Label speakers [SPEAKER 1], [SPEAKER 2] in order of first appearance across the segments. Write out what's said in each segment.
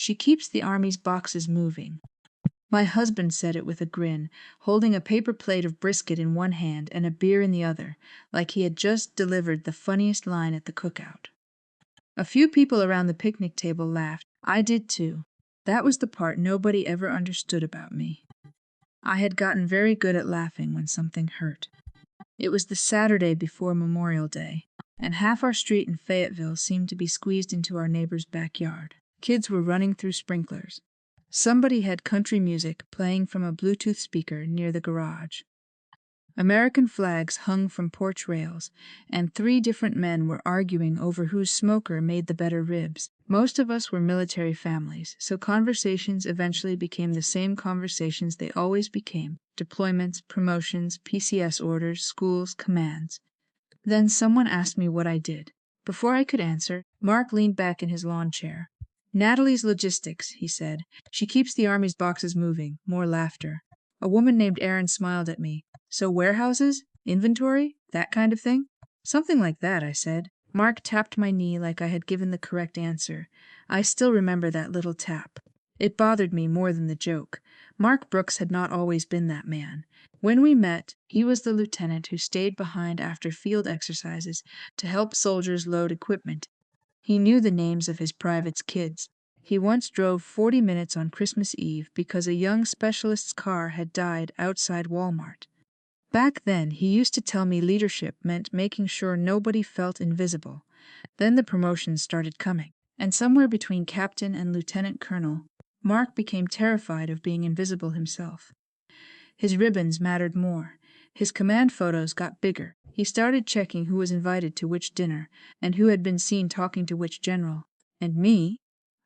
[SPEAKER 1] She keeps the Army's boxes moving. My husband said it with a grin, holding a paper plate of brisket in one hand and a beer in the other, like he had just delivered the funniest line at the cookout. A few people around the picnic table laughed. I did too. That was the part nobody ever understood about me. I had gotten very good at laughing when something hurt. It was the Saturday before Memorial Day, and half our street in Fayetteville seemed to be squeezed into our neighbor's backyard. Kids were running through sprinklers. Somebody had country music playing from a Bluetooth speaker near the garage. American flags hung from porch rails, and 3 different men were arguing over whose smoker made the better ribs. Most of us were military families, so conversations eventually became the same conversations they always became: deployments, promotions, PCS orders, schools, commands. Then someone asked me what I did. Before I could answer, Mark leaned back in his lawn chair. "Natalie's logistics," he said. "She keeps the Army's boxes moving." More laughter. A woman named Erin smiled at me. "So warehouses? Inventory? That kind of thing?" "Something like that," I said. Mark tapped my knee like I had given the correct answer. I still remember that little tap. It bothered me more than the joke. Mark Brooks had not always been that man. When we met, he was the lieutenant who stayed behind after field exercises to help soldiers load equipment. He knew the names of his privates' kids. He once drove 40 minutes on Christmas Eve because a young specialist's car had died outside Walmart. Back then, he used to tell me leadership meant making sure nobody felt invisible. Then the promotions started coming, and somewhere between captain and lieutenant colonel, Mark became terrified of being invisible himself. His ribbons mattered more. His command photos got bigger. He started checking who was invited to which dinner, and who had been seen talking to which general. And me?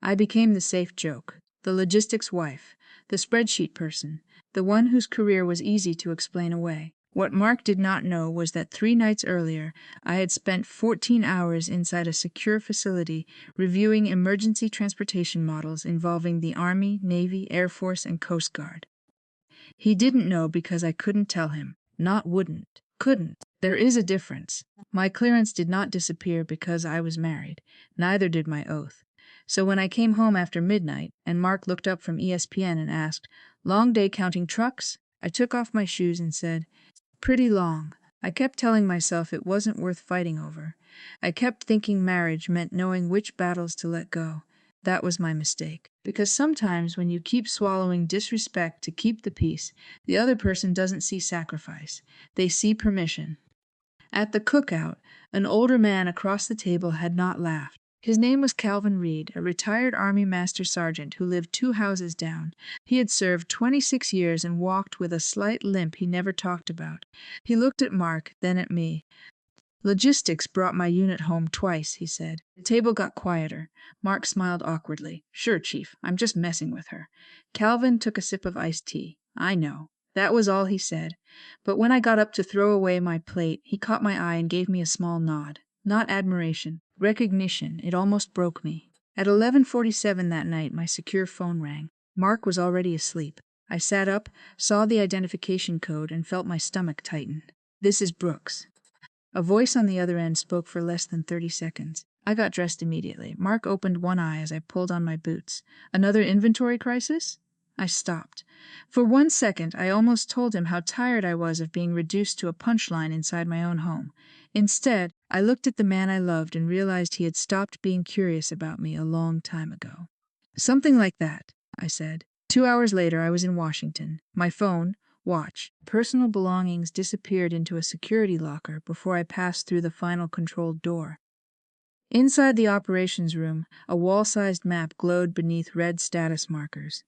[SPEAKER 1] I became the safe joke, the logistics wife, the spreadsheet person, the one whose career was easy to explain away. What Mark did not know was that 3 nights earlier, I had spent 14 hours inside a secure facility reviewing emergency transportation models involving the Army, Navy, Air Force, and Coast Guard. He didn't know because I couldn't tell him. Not wouldn't. Couldn't. There is a difference. My clearance did not disappear because I was married. Neither did my oath. So when I came home after midnight, and Mark looked up from ESPN and asked, "Long day counting trucks?" I took off my shoes and said, "Pretty long." I kept telling myself it wasn't worth fighting over. I kept thinking marriage meant knowing which battles to let go. That was my mistake. Because sometimes when you keep swallowing disrespect to keep the peace, the other person doesn't see sacrifice. They see permission. At the cookout, an older man across the table had not laughed. His name was Calvin Reed, a retired Army Master Sergeant who lived 2 houses down. He had served 26 years and walked with a slight limp he never talked about. He looked at Mark, then at me. "Logistics brought my unit home twice," he said. The table got quieter. Mark smiled awkwardly. "Sure, Chief, I'm just messing with her." Calvin took a sip of iced tea. "I know." That was all he said. But when I got up to throw away my plate, he caught my eye and gave me a small nod. Not admiration. Recognition. It almost broke me. At 11:47 that night, my secure phone rang. Mark was already asleep. I sat up, saw the identification code, and felt my stomach tighten. "This is Brooks." A voice on the other end spoke for less than 30 seconds. I got dressed immediately. Mark opened one eye as I pulled on my boots. "Another inventory crisis?" I stopped. For 1 second, I almost told him how tired I was of being reduced to a punchline inside my own home. Instead, I looked at the man I loved and realized he had stopped being curious about me a long time ago. "Something like that," I said. 2 hours later, I was in Washington. My phone, watch, personal belongings disappeared into a security locker before I passed through the final controlled door. Inside the operations room, a wall-sized map glowed beneath red status markers.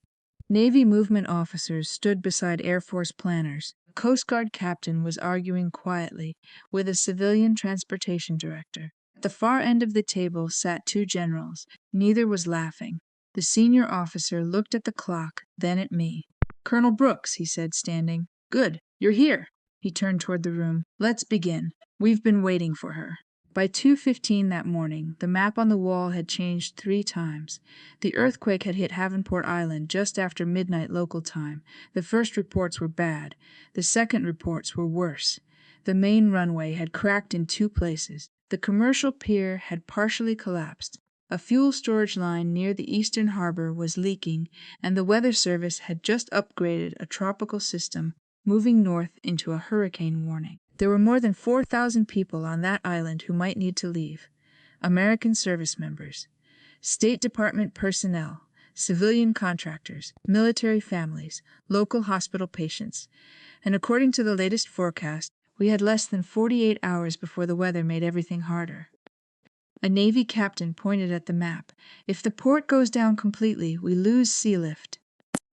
[SPEAKER 1] Navy movement officers stood beside Air Force planners. A Coast Guard captain was arguing quietly with a civilian transportation director. At the far end of the table sat 2 generals. Neither was laughing. The senior officer looked at the clock, then at me. "Colonel Brooks," he said, standing. "Good. You're here." He turned toward the room. "Let's begin. We've been waiting for her." By 2:15 that morning, the map on the wall had changed 3 times. The earthquake had hit Havenport Island just after midnight local time. The first reports were bad. The second reports were worse. The main runway had cracked in 2 places. The commercial pier had partially collapsed. A fuel storage line near the eastern harbor was leaking, and the Weather Service had just upgraded a tropical system moving north into a hurricane warning. There were more than 4,000 people on that island who might need to leave. American service members, State Department personnel, civilian contractors, military families, local hospital patients. And according to the latest forecast, we had less than 48 hours before the weather made everything harder. A Navy captain pointed at the map. If the port goes down completely, we lose sea lift.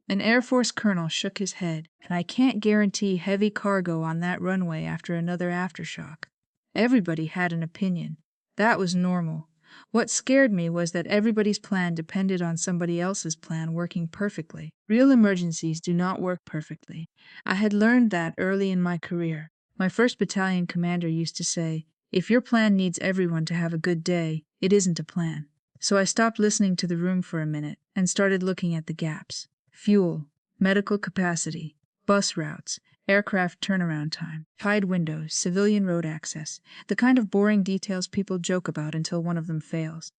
[SPEAKER 1] An Air Force colonel shook his head, and I can't guarantee heavy cargo on that runway after another aftershock. Everybody had an opinion. That was normal. What scared me was that everybody's plan depended on somebody else's plan working perfectly. Real emergencies do not work perfectly. I had learned that early in my career. My 1st Battalion commander used to say, "If your plan needs everyone to have a good day, it isn't a plan." So I stopped listening to the room for a minute and started looking at the gaps. Fuel, medical capacity, bus routes, aircraft turnaround time, tide windows, civilian road access, the kind of boring details people joke about until one of them fails.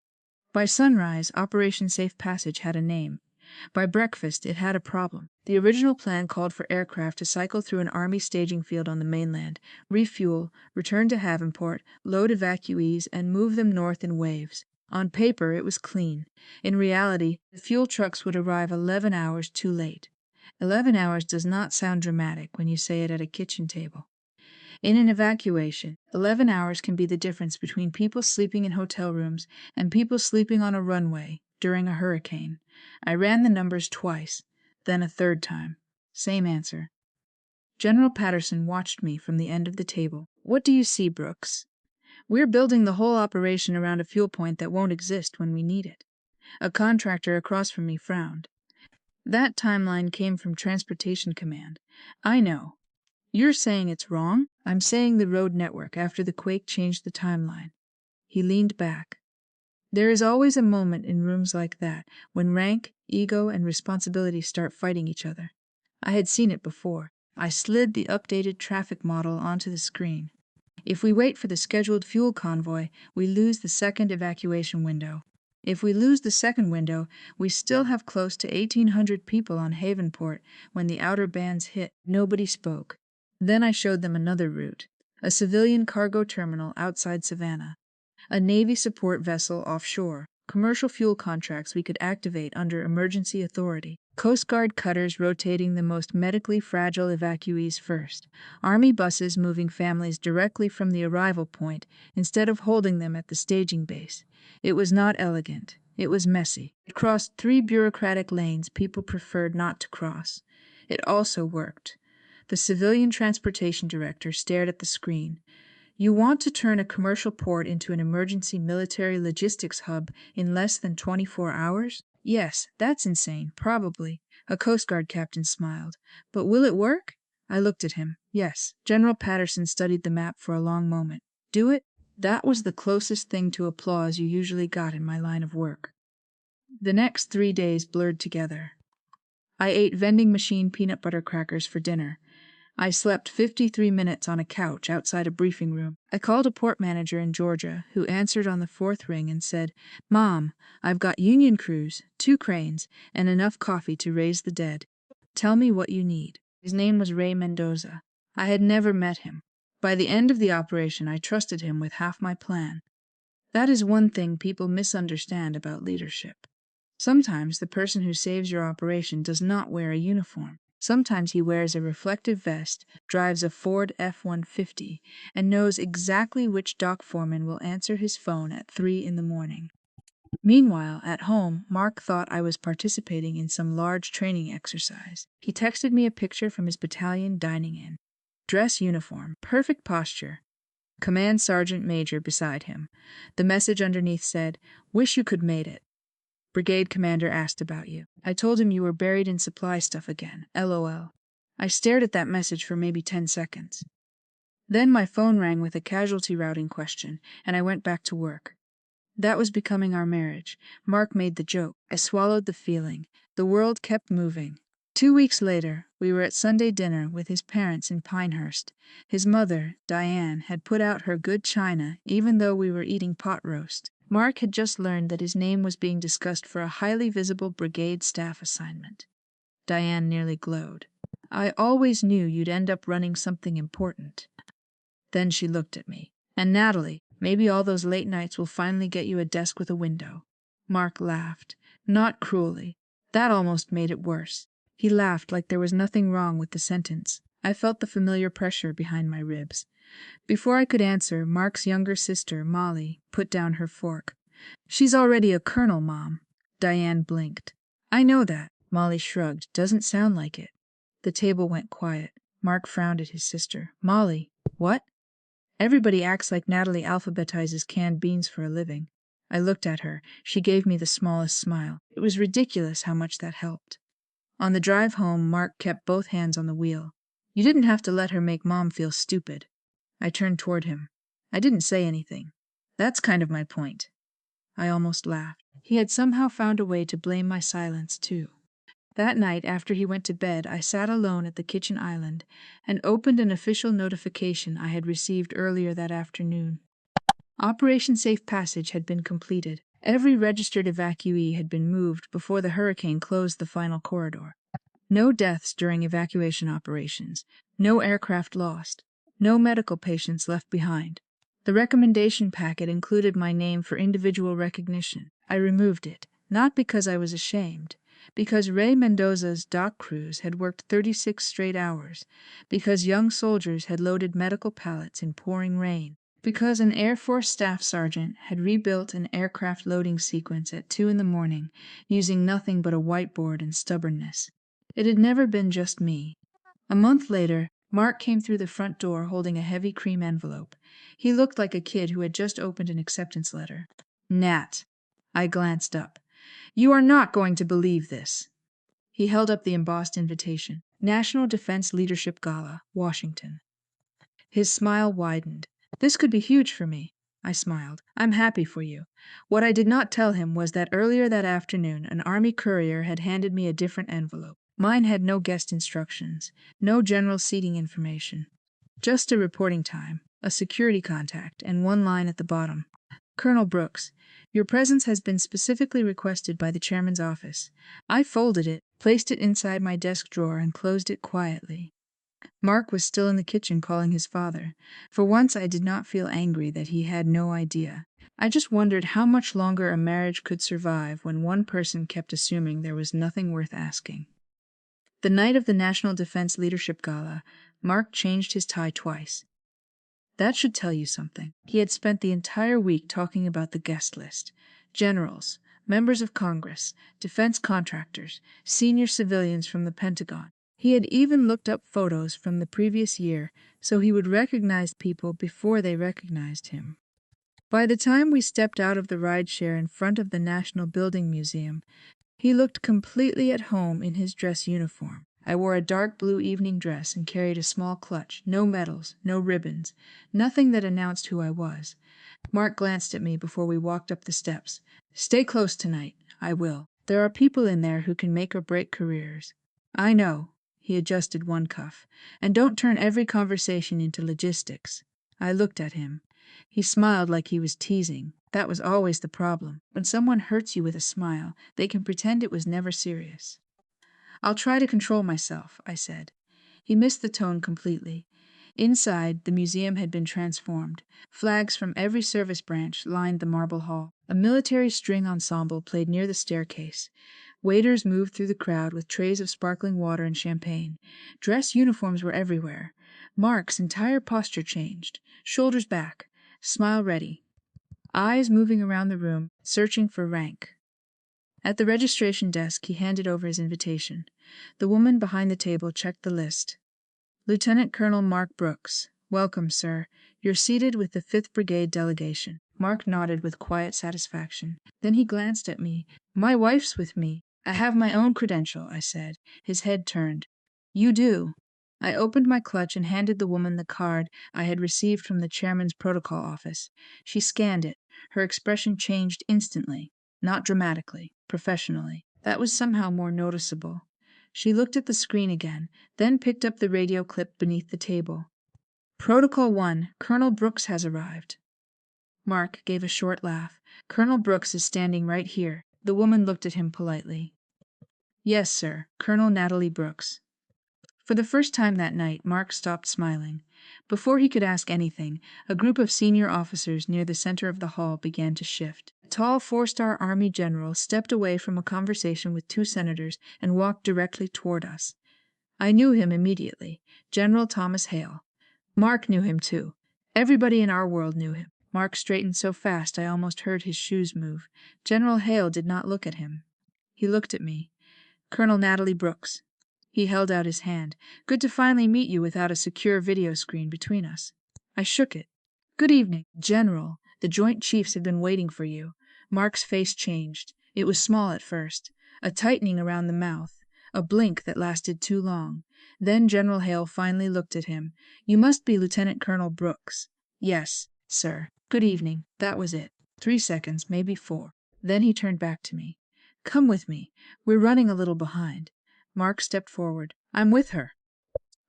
[SPEAKER 1] By sunrise, Operation Safe Passage had a name. By breakfast, it had a problem. The original plan called for aircraft to cycle through an Army staging field on the mainland, refuel, return to Havenport, load evacuees, and move them north in waves. On paper, it was clean. In reality, the fuel trucks would arrive 11 hours too late. 11 hours does not sound dramatic when you say it at a kitchen table. In an evacuation, 11 hours can be the difference between people sleeping in hotel rooms and people sleeping on a runway during a hurricane. I ran the numbers twice, then a third time. Same answer. General Patterson watched me from the end of the table. "What do you see, Brooks?" "We're building the whole operation around a fuel point that won't exist when we need it." A contractor across from me frowned. "That timeline came from Transportation Command." "I know. You're saying it's wrong?" "I'm saying the road network after the quake changed the timeline." He leaned back. There is always a moment in rooms like that when rank, ego, and responsibility start fighting each other. I had seen it before. I slid the updated traffic model onto the screen. If we wait for the scheduled fuel convoy, we lose the second evacuation window. If we lose the second window, we still have close to 1,800 people on Havenport when the outer bands hit. Nobody spoke. Then I showed them another route, a civilian cargo terminal outside Savannah, a Navy support vessel offshore, commercial fuel contracts we could activate under emergency authority, Coast Guard cutters rotating the most medically fragile evacuees first, Army buses moving families directly from the arrival point instead of holding them at the staging base. It was not elegant. It was messy. It crossed 3 bureaucratic lanes people preferred not to cross. It also worked. The civilian transportation director stared at the screen. "You want to turn a commercial port into an emergency military logistics hub in less than 24 hours? Yes, that's insane, probably." A Coast Guard captain smiled. "But will it work?" I looked at him. Yes. General Patterson studied the map for a long moment. "Do it?" That was the closest thing to applause you usually got in my line of work. The next 3 days blurred together. I ate vending machine peanut butter crackers for dinner. I slept 53 minutes on a couch outside a briefing room. I called a port manager in Georgia, who answered on the 4th ring and said, "Mom, I've got union crews, 2 cranes, and enough coffee to raise the dead. Tell me what you need." His name was Ray Mendoza. I had never met him. By the end of the operation, I trusted him with half my plan. That is one thing people misunderstand about leadership. Sometimes the person who saves your operation does not wear a uniform. Sometimes he wears a reflective vest, drives a Ford F-150, and knows exactly which dock foreman will answer his phone at 3 in the morning. Meanwhile, at home, Mark thought I was participating in some large training exercise. He texted me a picture from his battalion dining in. Dress uniform, perfect posture. Command Sergeant Major beside him. The message underneath said, "Wish you could made it. Brigade commander asked about you. I told him you were buried in supply stuff again. LOL." I stared at that message for maybe 10 seconds. Then my phone rang with a casualty routing question, and I went back to work. That was becoming our marriage. Mark made the joke. I swallowed the feeling. The world kept moving. 2 weeks later, we were at Sunday dinner with his parents in Pinehurst. His mother, Diane, had put out her good china even though we were eating pot roast. Mark had just learned that his name was being discussed for a highly visible brigade staff assignment. Diane nearly glowed. I always knew you'd end up running something important. Then she looked at me. And Natalie, maybe all those late nights will finally get you a desk with a window. Mark laughed, not cruelly. That almost made it worse. He laughed like there was nothing wrong with the sentence. I felt the familiar pressure behind my ribs. Before I could answer, Mark's younger sister, Molly, put down her fork. She's already a colonel, Mom. Diane blinked. I know that. Molly shrugged. Doesn't sound like it. The table went quiet. Mark frowned at his sister. Molly, what? Everybody acts like Natalie alphabetizes canned beans for a living. I looked at her. She gave me the smallest smile. It was ridiculous how much that helped. On the drive home, Mark kept both hands on the wheel. You didn't have to let her make Mom feel stupid. I turned toward him. I didn't say anything. That's kind of my point. I almost laughed. He had somehow found a way to blame my silence, too. That night, after he went to bed, I sat alone at the kitchen island and opened an official notification I had received earlier that afternoon. Operation Safe Passage had been completed. Every registered evacuee had been moved before the hurricane closed the final corridor. No deaths during evacuation operations. No aircraft lost. No medical patients left behind. The recommendation packet included my name for individual recognition. I removed it, not because I was ashamed, because Ray Mendoza's dock crews had worked 36 straight hours, because young soldiers had loaded medical pallets in pouring rain, because an Air Force staff sergeant had rebuilt an aircraft loading sequence at 2 a.m. using nothing but a whiteboard and stubbornness. It had never been just me. A month later, Mark came through the front door holding a heavy cream envelope. He looked like a kid who had just opened an acceptance letter. Nat. I glanced up. You are not going to believe this. He held up the embossed invitation. National Defense Leadership Gala, Washington. His smile widened. This could be huge for me. I smiled. I'm happy for you. What I did not tell him was that earlier that afternoon, an Army courier had handed me a different envelope. Mine had no guest instructions, no general seating information. Just a reporting time, a security contact, and one line at the bottom. Colonel Brooks, your presence has been specifically requested by the chairman's office. I folded it, placed it inside my desk drawer, and closed it quietly. Mark was still in the kitchen calling his father. For once I did not feel angry that he had no idea. I just wondered how much longer a marriage could survive when one person kept assuming there was nothing worth asking. The night of the National Defense Leadership Gala, Mark changed his tie twice. That should tell you something. He had spent the entire week talking about the guest list. Generals, members of Congress, defense contractors, senior civilians from the Pentagon. He had even looked up photos from the previous year so he would recognize people before they recognized him. By the time we stepped out of the rideshare in front of the National Building Museum, he looked completely at home in his dress uniform. I wore a dark blue evening dress and carried a small clutch, no medals, no ribbons, nothing that announced who I was. Mark glanced at me before we walked up the steps. Stay close tonight. I will. There are people in there who can make or break careers. I know. He adjusted one cuff. And don't turn every conversation into logistics. I looked at him. He smiled like he was teasing. That was always the problem. When someone hurts you with a smile, they can pretend it was never serious. I'll try to control myself, I said. He missed the tone completely. Inside, the museum had been transformed. Flags from every service branch lined the marble hall. A military string ensemble played near the staircase. Waiters moved through the crowd with trays of sparkling water and champagne. Dress uniforms were everywhere. Mark's entire posture changed. Shoulders back. Smile ready. Eyes moving around the room, searching for rank. At the registration desk, he handed over his invitation. The woman behind the table checked the list. Lieutenant Colonel Mark Brooks. Welcome, sir. You're seated with the 5th Brigade delegation. Mark nodded with quiet satisfaction. Then he glanced at me. My wife's with me. I have my own credential, I said. His head turned. You do. I opened my clutch and handed the woman the card I had received from the chairman's protocol office. She scanned it. Her expression changed instantly. Not dramatically, professionally. That was somehow more noticeable. She looked at the screen again, then picked up the radio clip beneath the table. Protocol 1, Colonel Brooks has arrived. Mark gave a short laugh. Colonel Brooks is standing right here. The woman looked at him politely. Yes, sir, Colonel Natalie Brooks. For the first time that night, Mark stopped smiling. Before he could ask anything, a group of senior officers near the center of the hall began to shift. A tall four-star Army general stepped away from a conversation with two senators and walked directly toward us. I knew him immediately, General Thomas Hale. Mark knew him too. Everybody in our world knew him. Mark straightened so fast I almost heard his shoes move. General Hale did not look at him. He looked at me. Colonel Natalie Brooks. He held out his hand. Good to finally meet you without a secure video screen between us. I shook it. Good evening, General. The Joint Chiefs have been waiting for you. Mark's face changed. It was small at first. A tightening around the mouth. A blink that lasted too long. Then General Hale finally looked at him. You must be Lieutenant Colonel Brooks. Yes, sir. Good evening. That was it. 3 seconds, maybe 4. Then he turned back to me. Come with me. We're running a little behind. Mark stepped forward. I'm with her.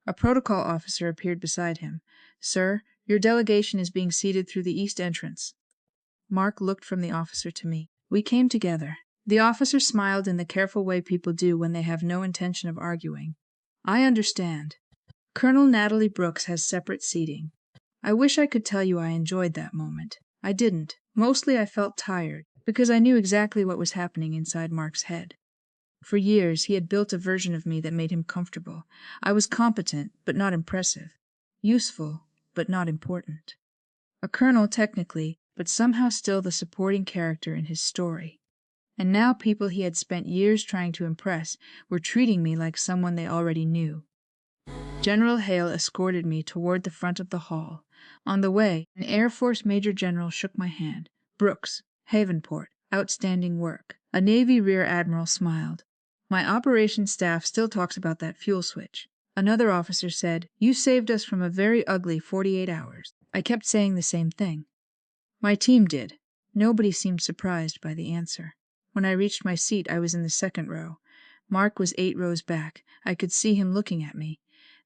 [SPEAKER 1] A protocol officer appeared beside him. Sir, your delegation is being seated through the east entrance. Mark looked from the officer to me. We came together. The officer smiled in the careful way people do when they have no intention of arguing. I understand. Colonel Natalie Brooks has separate seating. I wish I could tell you I enjoyed that moment. I didn't. Mostly I felt tired, because I knew exactly what was happening inside Mark's head. For years, he had built a version of me that made him comfortable. I was competent, but not impressive. Useful, but not important. A colonel, technically, but somehow still the supporting character in his story. And now people he had spent years trying to impress were treating me like someone they already knew. General Hale escorted me toward the front of the hall. On the way, an Air Force Major General shook my hand. Brooks, Havenport, outstanding work. A Navy Rear Admiral smiled. My operations staff still talks about that fuel switch. Another officer said, You saved us from a very ugly 48 hours. I kept saying the same thing. My team did. Nobody seemed surprised by the answer. When I reached my seat, I was in the second row. Mark was 8 rows back. I could see him looking at me.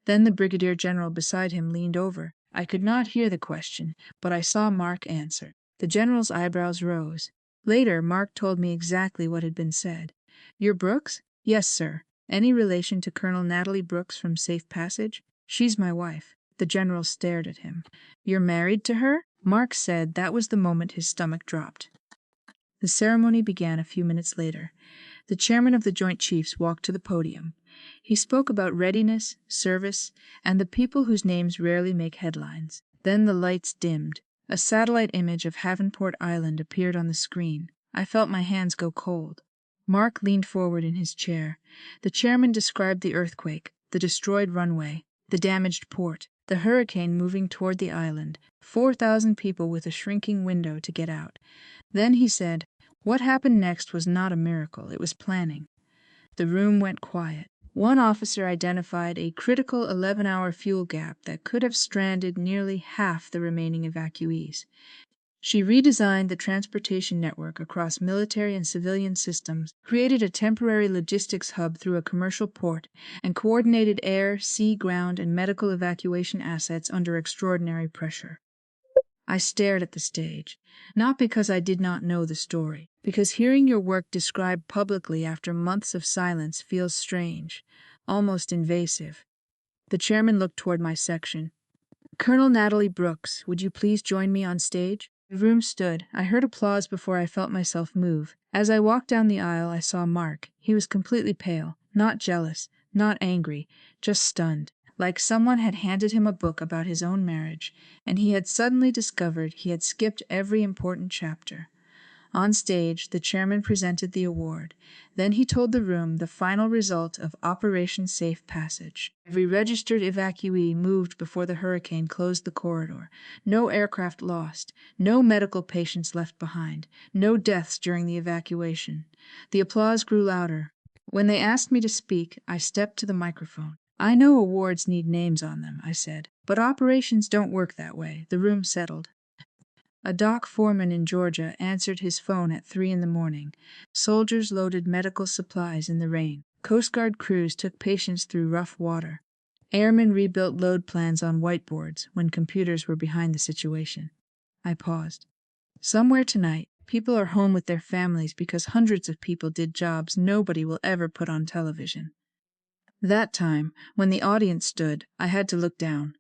[SPEAKER 1] Then the brigadier general beside him leaned over. I could not hear the question, but I saw Mark answer. The general's eyebrows rose. Later, Mark told me exactly what had been said. You're Brooks? Yes, sir. Any relation to Colonel Natalie Brooks from Safe Passage? She's my wife. The general stared at him. You're married to her? Mark said that was the moment his stomach dropped. The ceremony began a few minutes later. The chairman of the Joint Chiefs walked to the podium. He spoke about readiness, service, and the people whose names rarely make headlines. Then the lights dimmed. A satellite image of Havenport Island appeared on the screen. I felt my hands go cold. Mark leaned forward in his chair. The chairman described the earthquake, the destroyed runway, the damaged port, the hurricane moving toward the island, 4,000 people with a shrinking window to get out. Then he said, what happened next was not a miracle, it was planning. The room went quiet. One officer identified a critical 11-hour fuel gap that could have stranded nearly half the remaining evacuees. She redesigned the transportation network across military and civilian systems, created a temporary logistics hub through a commercial port, and coordinated air, sea, ground, and medical evacuation assets under extraordinary pressure. I stared at the stage, not because I did not know the story, because hearing your work described publicly after months of silence feels strange, almost invasive. The chairman looked toward my section. Colonel Natalie Brooks, would you please join me on stage? The room stood. I heard applause before I felt myself move. As I walked down the aisle, I saw Mark. He was completely pale, not jealous, not angry, just stunned. Like someone had handed him a book about his own marriage, and he had suddenly discovered he had skipped every important chapter. On stage, the chairman presented the award. Then he told the room the final result of Operation Safe Passage. Every registered evacuee moved before the hurricane closed the corridor. No aircraft lost. No medical patients left behind. No deaths during the evacuation. The applause grew louder. When they asked me to speak, I stepped to the microphone. I know awards need names on them, I said, but operations don't work that way. The room settled. A dock foreman in Georgia answered his phone at 3 a.m. Soldiers loaded medical supplies in the rain. Coast Guard crews took patients through rough water. Airmen rebuilt load plans on whiteboards when computers were behind the situation. I paused. Somewhere tonight, people are home with their families because hundreds of people did jobs nobody will ever put on television. That time, when the audience stood, I had to look down.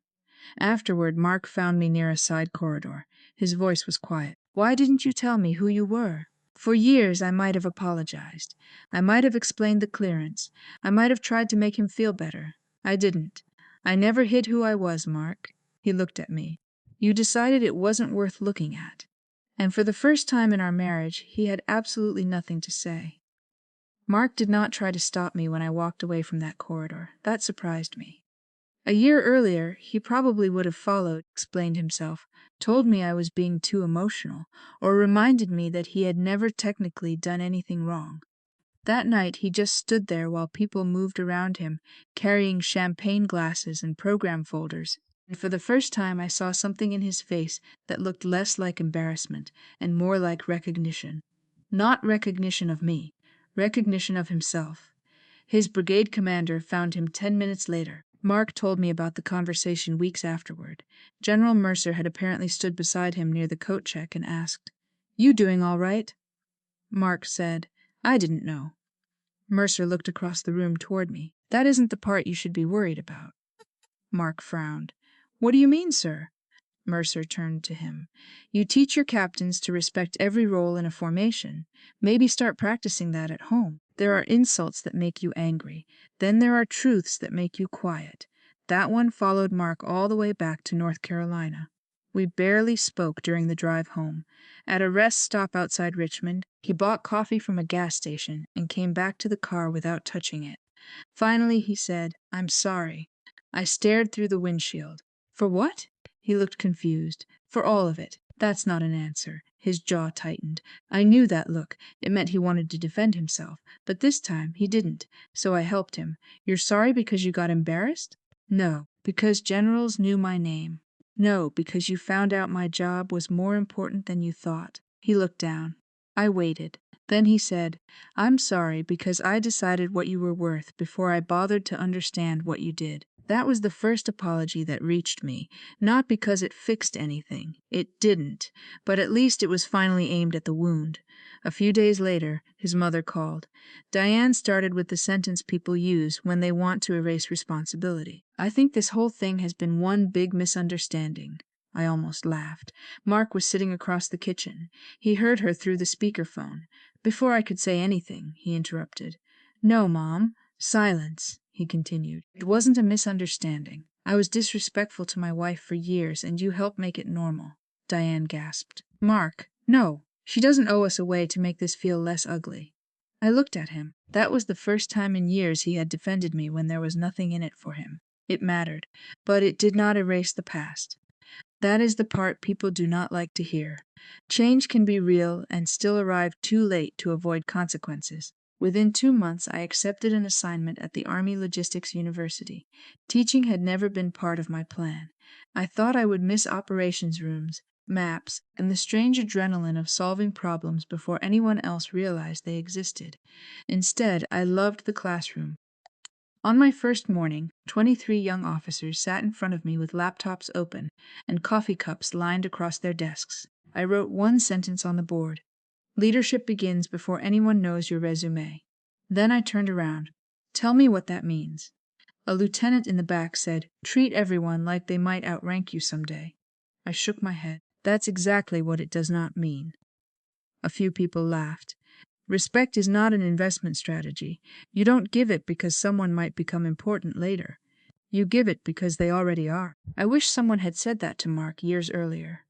[SPEAKER 1] Afterward, Mark found me near a side corridor. His voice was quiet. Why didn't you tell me who you were? For years, I might have apologized. I might have explained the clearance. I might have tried to make him feel better. I didn't. I never hid who I was, Mark. He looked at me. You decided it wasn't worth looking at. And for the first time in our marriage, he had absolutely nothing to say. Mark did not try to stop me when I walked away from that corridor. That surprised me. A year earlier, he probably would have followed, explained himself, told me I was being too emotional, or reminded me that he had never technically done anything wrong. That night, he just stood there while people moved around him, carrying champagne glasses and program folders. And for the first time, I saw something in his face that looked less like embarrassment and more like recognition. Not recognition of me, recognition of himself. His brigade commander found him 10 minutes later. Mark told me about the conversation weeks afterward. General Mercer had apparently stood beside him near the coat check and asked, "You doing all right?" Mark said, "I didn't know." Mercer looked across the room toward me. "That isn't the part you should be worried about." Mark frowned. "What do you mean, sir?" Mercer turned to him. "You teach your captains to respect every role in a formation. Maybe start practicing that at home. There are insults that make you angry. Then there are truths that make you quiet." That one followed Mark all the way back to North Carolina. We barely spoke during the drive home. At a rest stop outside Richmond, he bought coffee from a gas station and came back to the car without touching it. Finally, he said, "I'm sorry." I stared through the windshield. "For what?" He looked confused. "For all of it." That's not an answer. His jaw tightened. I knew that look. It meant he wanted to defend himself. But this time, he didn't. So I helped him. "You're sorry because you got embarrassed?" "No, because generals knew my name." "No, because you found out my job was more important than you thought." He looked down. I waited. Then he said, "I'm sorry because I decided what you were worth before I bothered to understand what you did." That was the first apology that reached me, not because it fixed anything. It didn't, but at least it was finally aimed at the wound. A few days later, his mother called. Diane started with the sentence people use when they want to erase responsibility. "I think this whole thing has been one big misunderstanding." I almost laughed. Mark was sitting across the kitchen. He heard her through the speakerphone. Before I could say anything, he interrupted. "No, Mom. Silence," he continued. "It wasn't a misunderstanding. I was disrespectful to my wife for years, and you helped make it normal." Diane gasped. "Mark, no. She doesn't owe us a way to make this feel less ugly." I looked at him. That was the first time in years he had defended me when there was nothing in it for him. It mattered, but it did not erase the past. That is the part people do not like to hear. Change can be real and still arrive too late to avoid consequences. Within 2 months, I accepted an assignment at the Army Logistics University. Teaching had never been part of my plan. I thought I would miss operations rooms, maps, and the strange adrenaline of solving problems before anyone else realized they existed. Instead, I loved the classroom. On my first morning, 23 young officers sat in front of me with laptops open and coffee cups lined across their desks. I wrote one sentence on the board. "Leadership begins before anyone knows your resume." Then I turned around. "Tell me what that means." A lieutenant in the back said, "Treat everyone like they might outrank you someday." I shook my head. That's exactly what it does not mean. A few people laughed. Respect is not an investment strategy. You don't give it because someone might become important later. You give it because they already are. I wish someone had said that to Mark years earlier.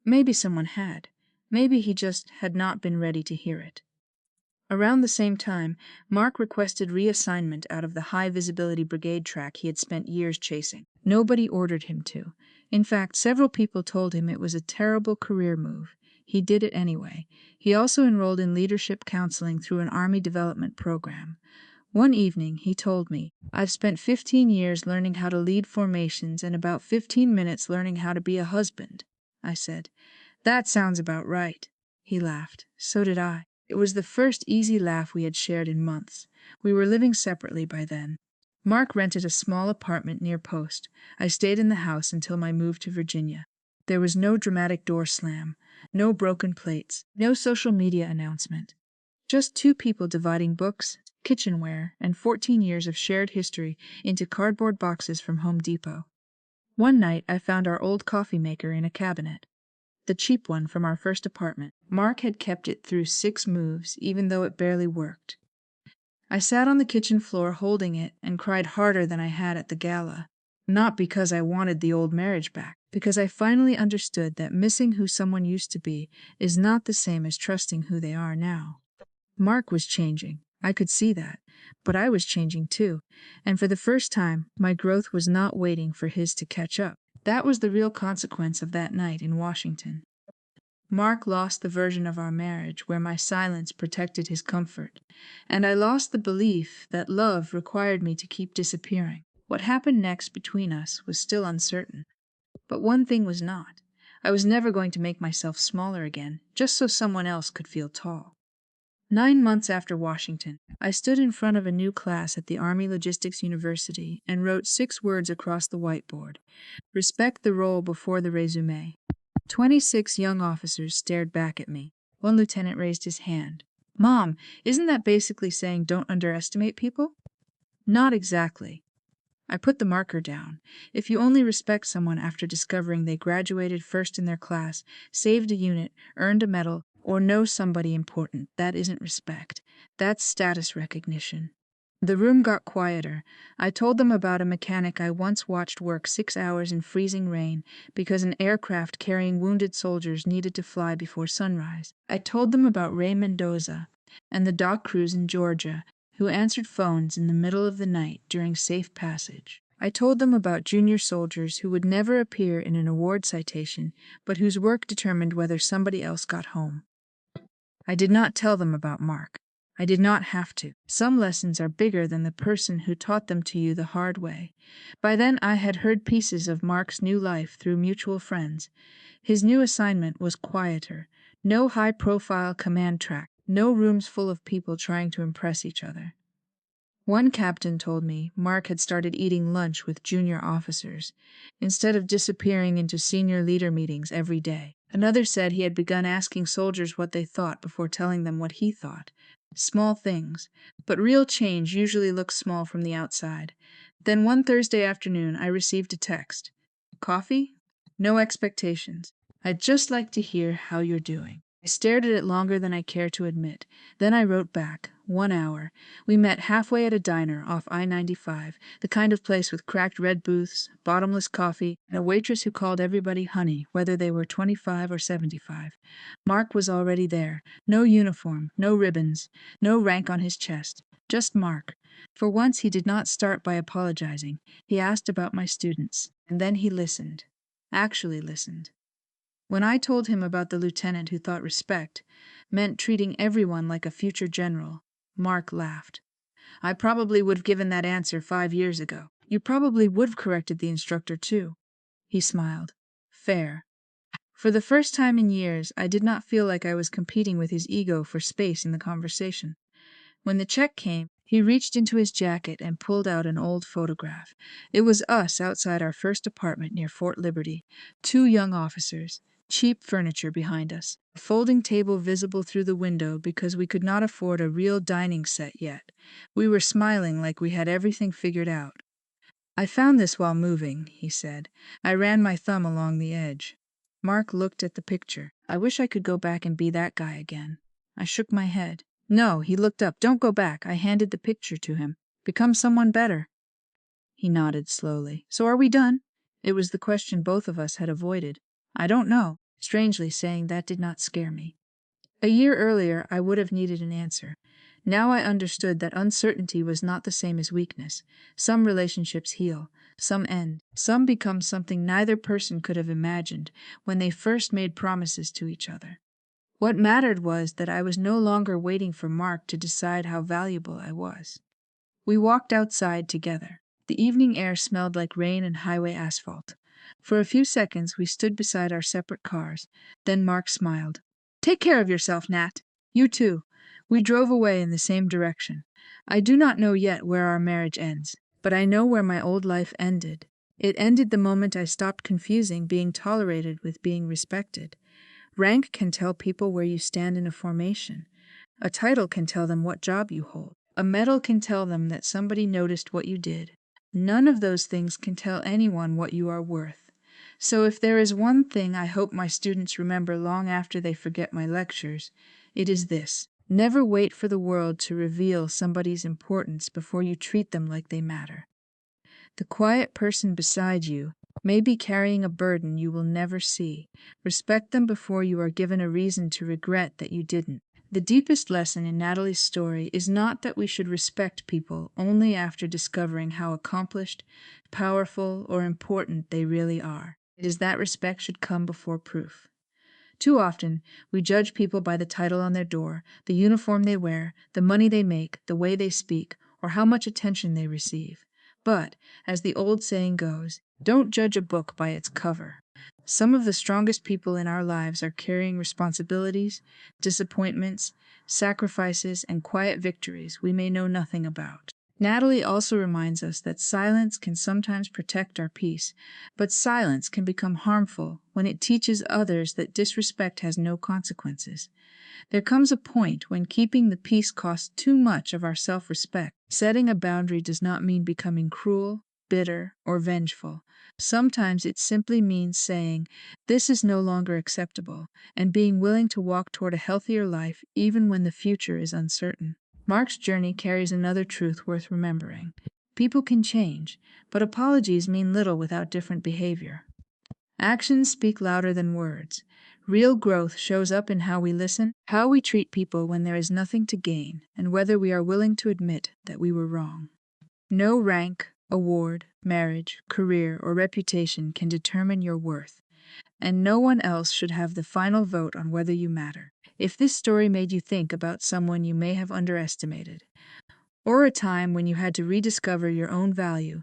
[SPEAKER 1] Maybe someone had. Maybe he just had not been ready to hear it. Around the same time, Mark requested reassignment out of the high-visibility brigade track he had spent years chasing. Nobody ordered him to. In fact, several people told him it was a terrible career move. He did it anyway. He also enrolled in leadership counseling through an Army development program. One evening, he told me, "I've spent 15 years learning how to lead formations and about 15 minutes learning how to be a husband." I said, "That sounds about right." He laughed. So did I. It was the first easy laugh we had shared in months. We were living separately by then. Mark rented a small apartment near Post. I stayed in the house until my move to Virginia. There was no dramatic door slam, no broken plates, no social media announcement. Just two people dividing books, kitchenware, and 14 years of shared history into cardboard boxes from Home Depot. One night, I found our old coffee maker in a cabinet. The cheap one from our first apartment. Mark had kept it through 6 moves, even though it barely worked. I sat on the kitchen floor holding it and cried harder than I had at the gala. Not because I wanted the old marriage back, because I finally understood that missing who someone used to be is not the same as trusting who they are now. Mark was changing. I could see that. But I was changing too. And for the first time, my growth was not waiting for his to catch up. That was the real consequence of that night in Washington. Mark lost the version of our marriage where my silence protected his comfort, and I lost the belief that love required me to keep disappearing. What happened next between us was still uncertain. But one thing was not. I was never going to make myself smaller again, just so someone else could feel tall. 9 months after Washington, I stood in front of a new class at the Army Logistics University and wrote 6 words across the whiteboard. Respect the role before the resume. 26 young officers stared back at me. One lieutenant raised his hand. Mom, isn't that basically saying don't underestimate people? Not exactly. I put the marker down. If you only respect someone after discovering they graduated first in their class, saved a unit, earned a medal, or know somebody important, that isn't respect. That's status recognition. The room got quieter. I told them about a mechanic I once watched work 6 hours in freezing rain because an aircraft carrying wounded soldiers needed to fly before sunrise. I told them about Ray Mendoza and the dock crews in Georgia who answered phones in the middle of the night during safe passage. I told them about junior soldiers who would never appear in an award citation, but whose work determined whether somebody else got home. I did not tell them about Mark. I did not have to. Some lessons are bigger than the person who taught them to you the hard way. By then I had heard pieces of Mark's new life through mutual friends. His new assignment was quieter. No high-profile command track. No rooms full of people trying to impress each other. One captain told me Mark had started eating lunch with junior officers, instead of disappearing into senior leader meetings every day. Another said he had begun asking soldiers what they thought before telling them what he thought. Small things, but real change usually looks small from the outside. Then one Thursday afternoon I received a text. Coffee? No expectations. I'd just like to hear how you're doing. I stared at it longer than I care to admit. Then I wrote back. 1 hour. We met halfway at a diner off I-95, the kind of place with cracked red booths, bottomless coffee, and a waitress who called everybody honey, whether they were 25 or 75. Mark was already there. No uniform, no ribbons, no rank on his chest. Just Mark. For once he did not start by apologizing. He asked about my students, and then he listened. Actually listened. When I told him about the lieutenant who thought respect meant treating everyone like a future general, Mark laughed. I probably would have given that answer 5 years ago. You probably would have corrected the instructor too. He smiled. Fair. For the first time in years, I did not feel like I was competing with his ego for space in the conversation. When the check came, he reached into his jacket and pulled out an old photograph. It was us outside our first apartment near Fort Liberty, 2 young officers. Cheap furniture behind us, a folding table visible through the window because we could not afford a real dining set yet. We were smiling like we had everything figured out. I found this while moving, he said. I ran my thumb along the edge. Mark looked at the picture. I wish I could go back and be that guy again. I shook my head. No, he looked up. Don't go back. I handed the picture to him. Become someone better. He nodded slowly. So are we done? It was the question both of us had avoided. I don't know. Strangely saying that did not scare me. A year earlier, I would have needed an answer. Now I understood that uncertainty was not the same as weakness. Some relationships heal, some end, some become something neither person could have imagined when they first made promises to each other. What mattered was that I was no longer waiting for Mark to decide how valuable I was. We walked outside together. The evening air smelled like rain and highway asphalt. For a few seconds we stood beside our separate cars. Then Mark smiled. Take care of yourself, Nat. You too. We drove away in the same direction. I do not know yet where our marriage ends, but I know where my old life ended. It ended the moment I stopped confusing being tolerated with being respected. Rank can tell people where you stand in a formation. A title can tell them what job you hold. A medal can tell them that somebody noticed what you did. None of those things can tell anyone what you are worth. So if there is one thing I hope my students remember long after they forget my lectures, it is this: never wait for the world to reveal somebody's importance before you treat them like they matter. The quiet person beside you may be carrying a burden you will never see. Respect them before you are given a reason to regret that you didn't. The deepest lesson in Natalie's story is not that we should respect people only after discovering how accomplished, powerful, or important they really are. It is that respect should come before proof. Too often, we judge people by the title on their door, the uniform they wear, the money they make, the way they speak, or how much attention they receive. But, as the old saying goes, don't judge a book by its cover. Some of the strongest people in our lives are carrying responsibilities, disappointments, sacrifices, and quiet victories we may know nothing about. Natalie also reminds us that silence can sometimes protect our peace, but silence can become harmful when it teaches others that disrespect has no consequences. There comes a point when keeping the peace costs too much of our self-respect. Setting a boundary does not mean becoming cruel, bitter, or vengeful. Sometimes it simply means saying, "This is no longer acceptable," and being willing to walk toward a healthier life even when the future is uncertain. Mark's journey carries another truth worth remembering. People can change, but apologies mean little without different behavior. Actions speak louder than words. Real growth shows up in how we listen, how we treat people when there is nothing to gain, and whether we are willing to admit that we were wrong. No rank, award, marriage, career, or reputation can determine your worth, and no one else should have the final vote on whether you matter. If this story made you think about someone you may have underestimated, or a time when you had to rediscover your own value,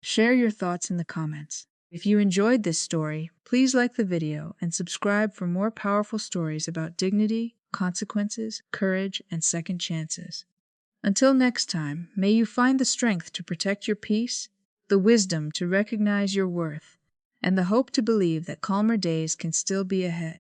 [SPEAKER 1] share your thoughts in the comments. If you enjoyed this story, please like the video and subscribe for more powerful stories about dignity, consequences, courage, and second chances. Until next time, may you find the strength to protect your peace, the wisdom to recognize your worth, and the hope to believe that calmer days can still be ahead.